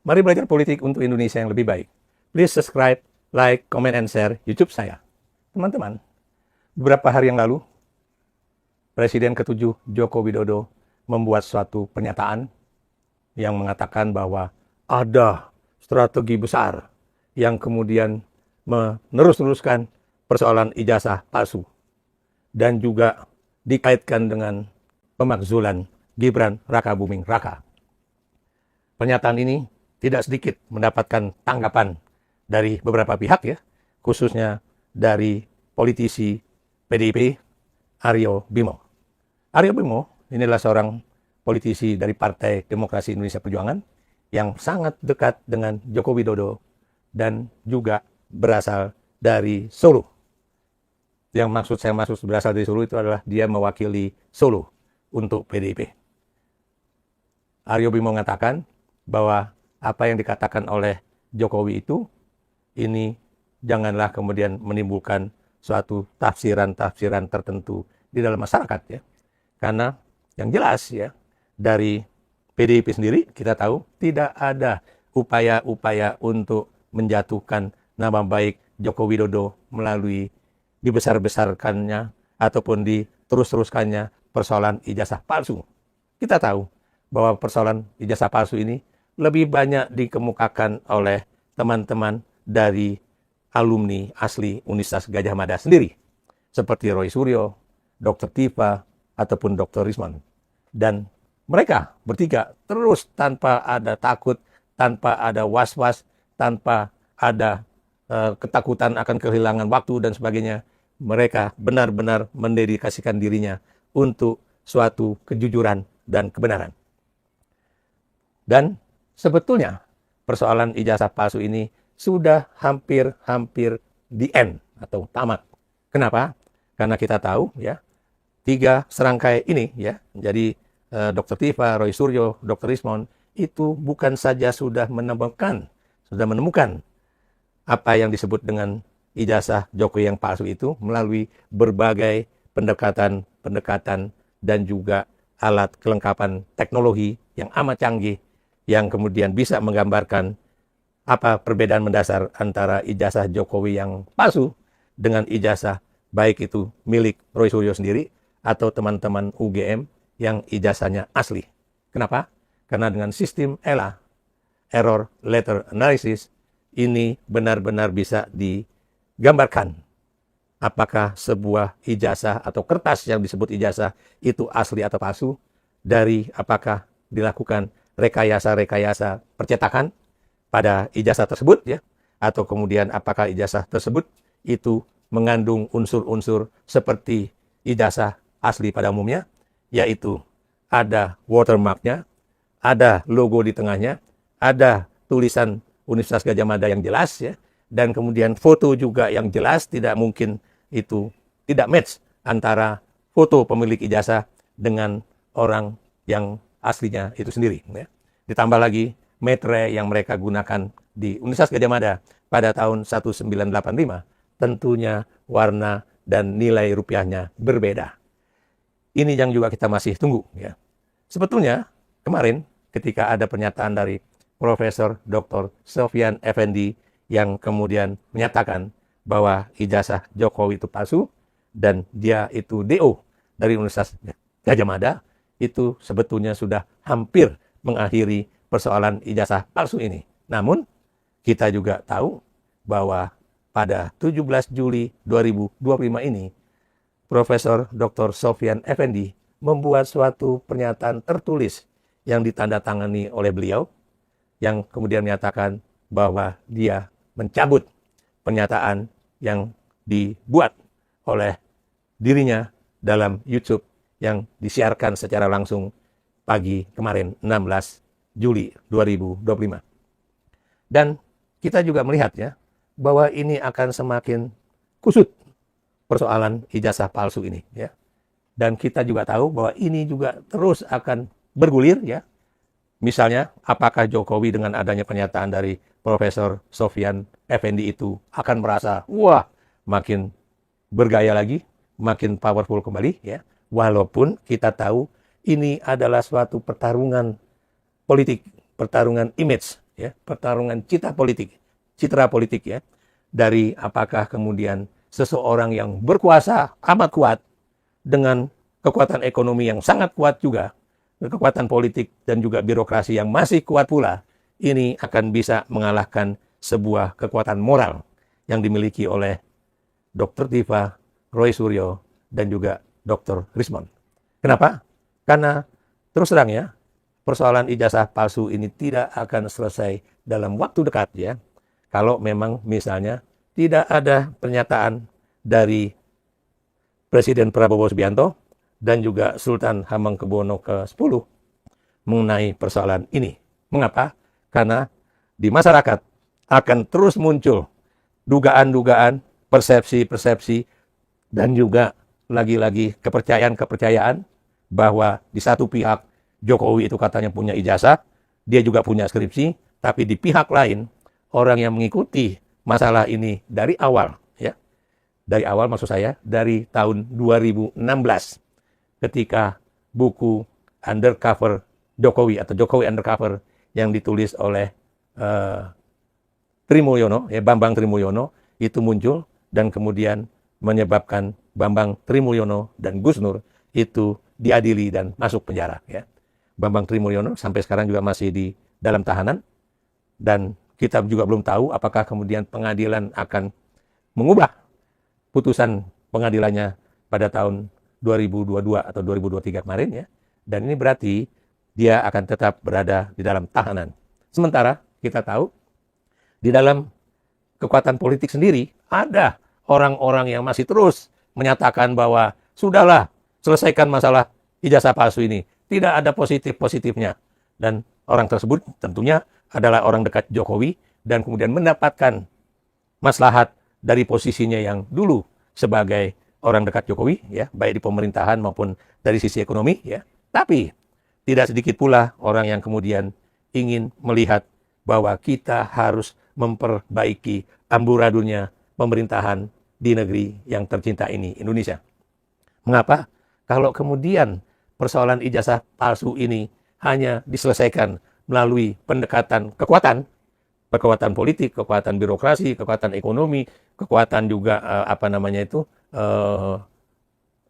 Mari belajar politik untuk Indonesia yang lebih baik. Please subscribe, like, comment, and share YouTube saya. Teman-teman, beberapa hari yang lalu, Presiden ke-7 Joko Widodo membuat suatu pernyataan yang mengatakan bahwa ada strategi besar yang kemudian menerus-teruskan persoalan ijazah palsu dan juga dikaitkan dengan pemakzulan Gibran Rakabuming Raka. Pernyataan ini tidak sedikit mendapatkan tanggapan dari beberapa pihak ya, khususnya dari politisi PDIP Aryo Bimo. Aryo Bimo inilah seorang politisi dari Partai Demokrasi Indonesia Perjuangan yang sangat dekat dengan Joko Widodo dan juga berasal dari Solo. Yang saya maksud berasal dari Solo itu adalah dia mewakili Solo untuk PDIP. Aryo Bimo mengatakan bahwa apa yang dikatakan oleh Jokowi itu, ini janganlah kemudian menimbulkan suatu tafsiran-tafsiran tertentu di dalam masyarakat ya. Karena yang jelas ya, dari PDIP sendiri kita tahu tidak ada upaya-upaya untuk menjatuhkan nama baik Joko Widodo melalui dibesar-besarkannya ataupun diterus-teruskannya persoalan ijazah palsu. Kita tahu bahwa persoalan ijazah palsu ini lebih banyak dikemukakan oleh teman-teman dari alumni asli Universitas Gadjah Mada sendiri, seperti Roy Suryo, Dr. Tifa, ataupun Dr. Risman. Dan mereka bertiga terus tanpa ada takut, tanpa ada was-was, tanpa ada ketakutan akan kehilangan waktu dan sebagainya. Mereka benar-benar mendedikasikan dirinya untuk suatu kejujuran dan kebenaran. Dan sebetulnya persoalan ijazah palsu ini sudah hampir di end atau tamat. Kenapa? Karena kita tahu ya, 3 serangkai ini ya, jadi Dr. Tifa, Roy Suryo, Dr. Rismon itu bukan saja sudah menemukan apa yang disebut dengan ijazah Jokowi yang palsu itu melalui berbagai pendekatan dan juga alat kelengkapan teknologi yang amat canggih yang kemudian bisa menggambarkan apa perbedaan mendasar antara ijazah Jokowi yang palsu dengan ijazah baik itu milik Roy Suryo sendiri atau teman-teman UGM yang ijazahnya asli. Kenapa? Karena dengan sistem ELA, Error Letter Analysis, ini benar-benar bisa digambarkan apakah sebuah ijazah atau kertas yang disebut ijazah itu asli atau palsu dari apakah dilakukan rekayasa percetakan pada ijazah tersebut ya, atau kemudian apakah ijazah tersebut itu mengandung unsur-unsur seperti ijazah asli pada umumnya, yaitu ada watermarknya, ada logo di tengahnya, ada tulisan Universitas Gadjah Mada yang jelas ya, dan kemudian foto juga yang jelas, tidak mungkin itu tidak match antara foto pemilik ijazah dengan orang yang aslinya itu sendiri ya. Ditambah lagi metre yang mereka gunakan di Universitas Gadjah Mada pada tahun 1985 tentunya warna dan nilai rupiahnya berbeda. Ini yang juga kita masih tunggu ya. Sebetulnya kemarin ketika ada pernyataan dari Profesor Dr. Sofyan Effendi yang kemudian menyatakan bahwa ijazah Jokowi itu palsu dan dia itu DO dari Universitas Gadjah Mada, itu sebetulnya sudah hampir mengakhiri persoalan ijazah palsu ini. Namun kita juga tahu bahwa pada 17 Juli 2025 ini Profesor Dr. Sofyan Effendi membuat suatu pernyataan tertulis yang ditandatangani oleh beliau yang kemudian menyatakan bahwa dia mencabut pernyataan yang dibuat oleh dirinya dalam YouTube yang disiarkan secara langsung pagi kemarin 16 Juli 2025. Dan kita juga melihat ya bahwa ini akan semakin kusut persoalan ijazah palsu ini ya. Dan kita juga tahu bahwa ini juga terus akan bergulir ya. Misalnya apakah Jokowi dengan adanya pernyataan dari Profesor Sofyan Effendi itu akan merasa wah makin bergaya lagi, makin powerful kembali ya. Walaupun kita tahu ini adalah suatu pertarungan politik, pertarungan image ya, pertarungan citra politik ya, dari apakah kemudian seseorang yang berkuasa amat kuat dengan kekuatan ekonomi yang sangat kuat juga, kekuatan politik dan juga birokrasi yang masih kuat pula, ini akan bisa mengalahkan sebuah kekuatan moral yang dimiliki oleh Dr. Tiva, Roy Suryo, dan juga Dr. Rismond. Kenapa? Karena terus terang ya, persoalan ijazah palsu ini tidak akan selesai dalam waktu dekat ya. Kalau memang misalnya tidak ada pernyataan dari Presiden Prabowo Subianto dan juga Sultan Hamengkubuwono ke-10 mengenai persoalan ini. Mengapa? Karena di masyarakat akan terus muncul dugaan-dugaan, persepsi-persepsi, dan juga lagi-lagi kepercayaan-kepercayaan bahwa di satu pihak Jokowi itu katanya punya ijazah, dia juga punya skripsi, tapi di pihak lain orang yang mengikuti masalah ini dari awal, ya, dari awal maksud saya dari tahun 2016 ketika buku Undercover Jokowi atau Jokowi Undercover yang ditulis oleh Trimulyono, ya, Bambang Trimulyono itu muncul dan kemudian menyebabkan Bambang Trimulyono dan Gus Nur itu diadili dan masuk penjara. Ya. Bambang Trimulyono sampai sekarang juga masih di dalam tahanan dan kita juga belum tahu apakah kemudian pengadilan akan mengubah putusan pengadilannya pada tahun 2022 atau 2023 kemarin ya. Dan ini berarti dia akan tetap berada di dalam tahanan. Sementara kita tahu di dalam kekuatan politik sendiri ada orang-orang yang masih terus menyatakan bahwa sudahlah selesaikan masalah ijazah palsu ini. Tidak ada positif-positifnya. Dan orang tersebut tentunya adalah orang dekat Jokowi dan kemudian mendapatkan maslahat dari posisinya yang dulu sebagai orang dekat Jokowi, ya, baik di pemerintahan maupun dari sisi ekonomi, ya. Tapi tidak sedikit pula orang yang kemudian ingin melihat bahwa kita harus memperbaiki amburadunya pemerintahan di negeri yang tercinta ini, Indonesia. Mengapa? Kalau kemudian persoalan ijazah palsu ini hanya diselesaikan melalui pendekatan kekuatan politik, kekuatan birokrasi, kekuatan ekonomi, kekuatan juga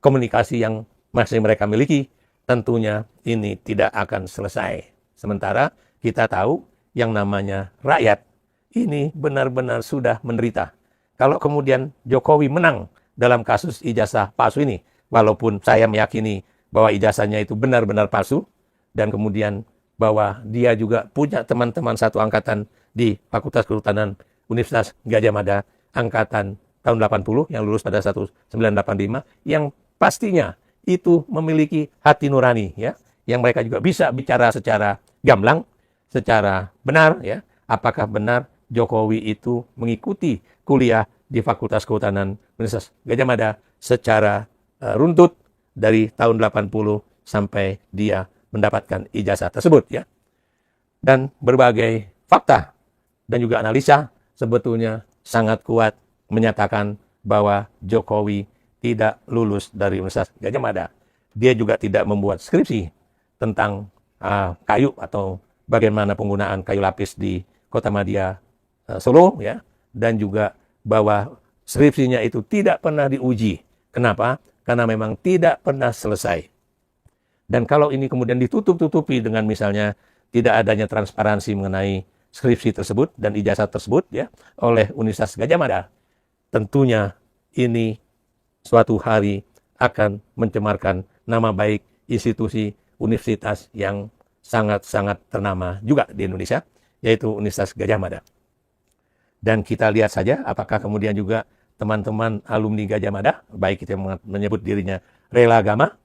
komunikasi yang masih mereka miliki, tentunya ini tidak akan selesai. Sementara kita tahu yang namanya rakyat ini benar-benar sudah menderita. Kalau kemudian Jokowi menang dalam kasus ijazah palsu ini, walaupun saya meyakini bahwa ijazahnya itu benar-benar palsu, dan kemudian bahwa dia juga punya teman-teman satu angkatan di Fakultas Kehutanan Universitas Gadjah Mada, angkatan tahun 80 yang lulus pada 1985, yang pastinya itu memiliki hati nurani, ya, yang mereka juga bisa bicara secara gamblang, secara benar, ya, apakah benar Jokowi itu mengikuti kuliah di Fakultas Kehutanan Universitas Gadjah Mada secara runtut dari tahun 80 sampai dia mendapatkan ijazah tersebut, ya. Dan berbagai fakta dan juga analisa sebetulnya sangat kuat menyatakan bahwa Jokowi tidak lulus dari Universitas Gadjah Mada. Dia juga tidak membuat skripsi tentang kayu atau bagaimana penggunaan kayu lapis di Kotamadya Solo, ya, dan juga bahwa skripsinya itu tidak pernah diuji. Kenapa? Karena memang tidak pernah selesai. Dan kalau ini kemudian ditutup-tutupi dengan misalnya tidak adanya transparansi mengenai skripsi tersebut dan ijazah tersebut, ya, oleh Universitas Gadjah Mada, tentunya ini suatu hari akan mencemarkan nama baik institusi universitas yang sangat-sangat ternama juga di Indonesia, yaitu Universitas Gadjah Mada. Dan kita lihat saja apakah kemudian juga teman-teman alumni Gadjah Mada, baik itu yang menyebut dirinya rela agama,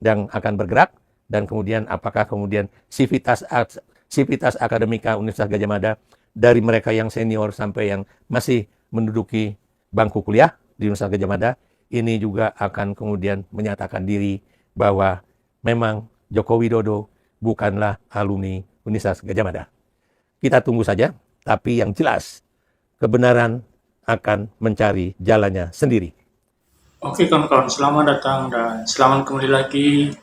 yang akan bergerak, dan kemudian apakah kemudian sivitas akademika Universitas Gadjah Mada, dari mereka yang senior sampai yang masih menduduki bangku kuliah di Universitas Gadjah Mada, ini juga akan kemudian menyatakan diri bahwa memang Joko Widodo bukanlah alumni Universitas Gadjah Mada. Kita tunggu saja, tapi yang jelas kebenaran akan mencari jalannya sendiri. Oke kawan-kawan, selamat datang dan selamat kembali lagi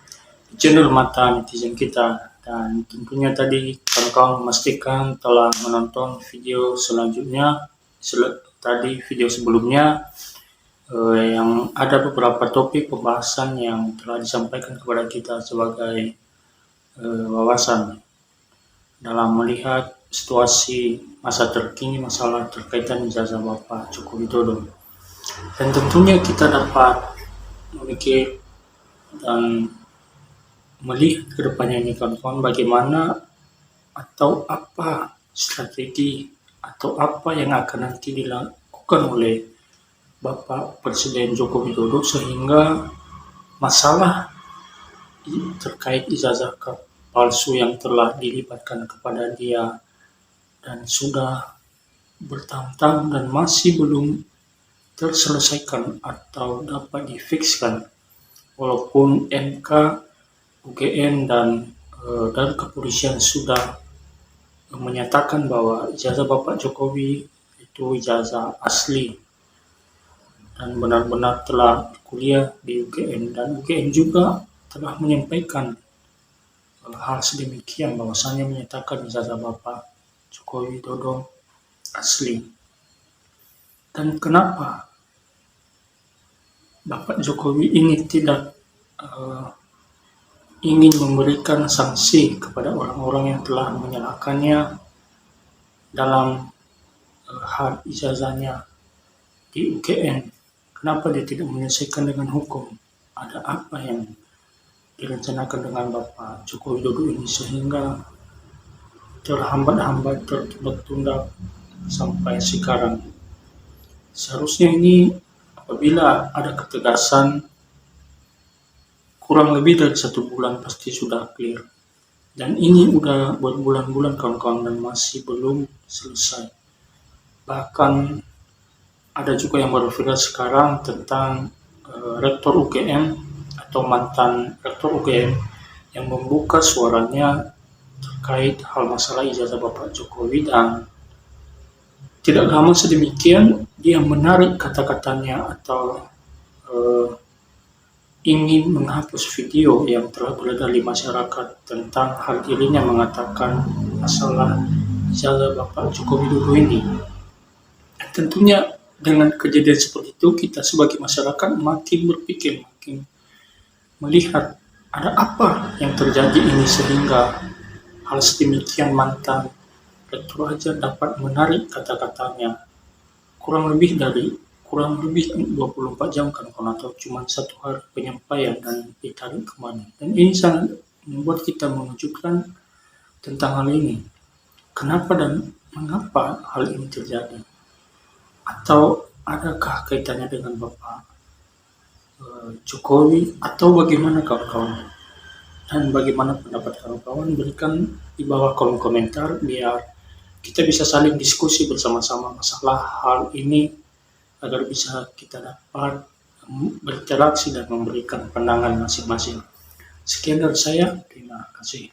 di channel Mata Netizen kita. Dan tentunya tadi kawan-kawan memastikan telah menonton video selanjutnya, tadi video sebelumnya yang ada beberapa topik pembahasan yang telah disampaikan kepada kita sebagai wawasan dalam melihat situasi masa terkini masalah terkaitan ijazah Bapak Joko Widodo. Dan tentunya kita dapat memikir dan melihat ke depannya ini kawan-kawan, bagaimana atau apa strategi atau apa yang akan nanti dilakukan oleh Bapak Presiden Joko Widodo sehingga masalah terkait ijazah palsu yang telah dilibatkan kepada dia dan sudah bertahun-tahun dan masih belum terselesaikan atau dapat difikskan, walaupun MK, UGM dan dari kepolisian sudah menyatakan bahwa ijazah Bapak Jokowi itu ijazah asli dan benar-benar telah kuliah di UGM, dan UGM juga telah menyampaikan hal sedemikian, bahwasannya menyatakan ijazah Bapak Joko Widodo asli. Dan kenapa Bapak Jokowi ini tidak ingin memberikan sanksi kepada orang-orang yang telah menyalahkannya dalam hal ijazahnya di UGM? Kenapa dia tidak menyelesaikan dengan hukum? Ada apa yang direncanakan dengan Bapak Joko Widodo ini sehingga terhambat-hambat, tertunda sampai sekarang? Seharusnya ini apabila ada ketegasan, kurang lebih dari 1 bulan pasti sudah clear. Dan ini udah berbulan-bulan kawan-kawan dan masih belum selesai. Bahkan ada juga yang baru viral sekarang tentang Rektor UGM atau mantan Rektor UGM yang membuka suaranya terkait hal masalah ijazah Bapak Jokowi, dan tidak lama sedemikian dia menarik kata-katanya atau ingin menghapus video yang telah beredar di masyarakat tentang hal dirinya mengatakan masalah ijazah Bapak Joko Widodo ini. Tentunya dengan kejadian seperti itu kita sebagai masyarakat makin berpikir, makin melihat ada apa yang terjadi ini sehingga hal sedemikian mantan rektor aja dapat menarik kata-katanya kurang lebih 24 jam kan, atau cuma 1 hari penyampaian dan ditarik kemana. Dan ini sangat membuat kita mengejutkan tentang hal ini. Kenapa dan mengapa hal ini terjadi? Atau adakah kaitannya dengan Bapak Jokowi atau bagaimana kawan-kawan? Dan bagaimana pendapat kawan-kawan? Berikan di bawah kolom komentar biar kita bisa saling diskusi bersama-sama masalah hal ini agar bisa kita dapat berinteraksi dan memberikan pandangan masing-masing. Sekian dari saya, terima kasih.